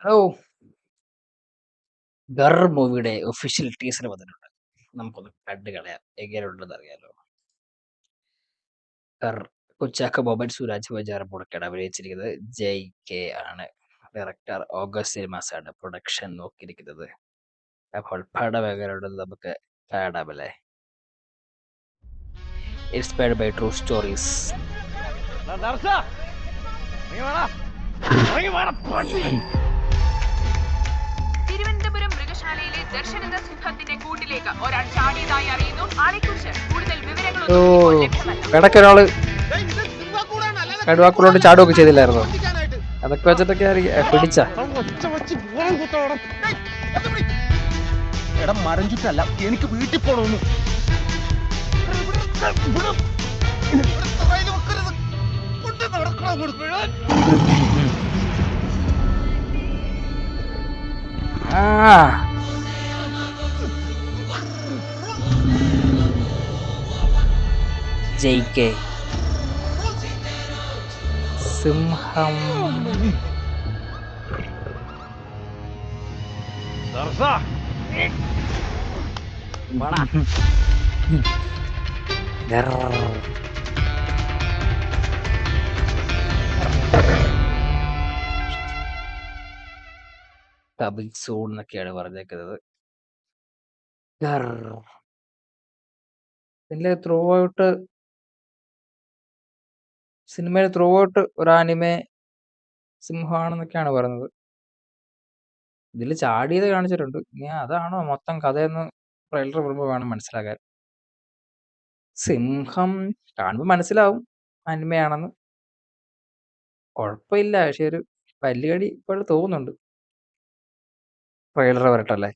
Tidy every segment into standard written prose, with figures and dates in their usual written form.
Hello. ഗർ മൂവിയുടെ official teaser വന്നിട്ടുണ്ട്. നമുക്കൊന്ന് കണ്ടു കളയാം എങ്ങനെയുണ്ടെന്ന് അറിയാലോ. ഗർ കുഞ്ചാക്കോ ബോബൻ, സുരാജ് വഞ്ചാറമ്മൂടൊക്കെയാണ് അഭിനയിച്ചിരിക്കുന്നത്. ജയ് കെ ആണ് ഡയറക്ടർ. ഓഗസ്റ്റ് സിനിമാസ് ആണ് പ്രൊഡക്ഷൻ നോക്കിയിരിക്കുന്നത്. അപ്പോൾ പടം എങ്ങനെയുണ്ടെന്ന് നമുക്ക് കാണാമല്ലേ. Inspired by true stories. Thiruvananthapuram മൃഗശാലയിലെ ദർശൻ എന്ന സിംഹത്തിന്റെ കൂട്ടിലേക്ക് ഒരാൾ ചാടിയതായി അറിയുന്നു. ആളെക്കുറിച്ച് കൂടുതൽ വിവരങ്ങളൊന്നും ഇപ്പോൾ ലഭ്യമല്ല. ഇടയ്ക്കൊരാള് കടുവാക്കുളോട്ട് ചാടുകയൊക്കെ ചെയ്തില്ലായിരുന്നോ? അതൊക്കെ വെച്ചിട്ടൊക്കെ പിടിച്ച മരം ചുറ്റല്ല, എനിക്ക് വീട്ടിൽ പോണോന്ന്. ജയ് കെ സിംഹം. കമ്മിങ് സൂൺ എന്നൊക്കെയാണ് പറഞ്ഞേക്കുന്നത്. ഇതിലെ സിനിമയിൽ ത്രൂ ഔട്ട് ഒരു ആനിമെ സിംഹമാണെന്നൊക്കെയാണ് പറയുന്നത്. ഇതിൽ ചാടിയത് കാണിച്ചിട്ടുണ്ട്. ഇനി അതാണോ മൊത്തം കഥയെന്ന് ട്രെയിലർ വരുമ്പോൾ വേണം മനസ്സിലാക്കാൻ. സിംഹം കാണുമ്പോൾ മനസ്സിലാവും ആനിമയാണെന്ന്. കുഴപ്പമില്ല, പക്ഷെ ഒരു പല്ലുകടി ഇപ്പോൾ തോന്നുന്നുണ്ട്. ട്രെയിലർ വരട്ടല്ലേ.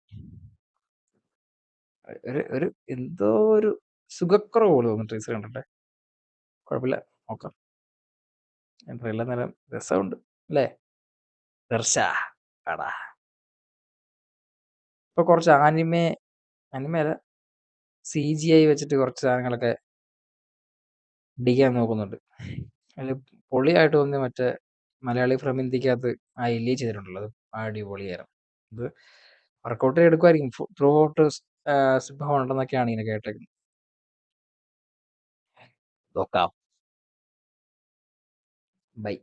ഒരു എന്തോ ഒരു സുഖക്കുറവ് പോലെ തോന്നുന്നു ടീച്ചർ കണ്ടിട്ടെ. കുഴപ്പമില്ല, നോക്കാം. ട്രെയിലർ നല്ല രസമുണ്ട് അല്ലേ ദർശ ആടാ. ഇപ്പൊ കുറച്ച് അനിമേല CGI വെച്ചിട്ട് കുറച്ച് സാധനങ്ങളൊക്കെ ഇടിക്കാൻ നോക്കുന്നുണ്ട്. അതിൽ പൊളിയായിട്ട് തോന്നി മറ്റേ മലയാളി ഫ്രം ഇന്ത്യക്കകത്ത് ആ ഇല്ലേ ചെയ്തിട്ടുള്ളത് അടിപൊളിയായിരുന്നു. ഇത് വർക്കൗട്ട് എടുക്കുമായിരിക്കും. ത്രൂ ഔട്ട് സിംഹം ഉണ്ടെന്നൊക്കെയാണ് ഇങ്ങനെ കേട്ടേക്കുന്നത്. നോക്കാം. ബൈ.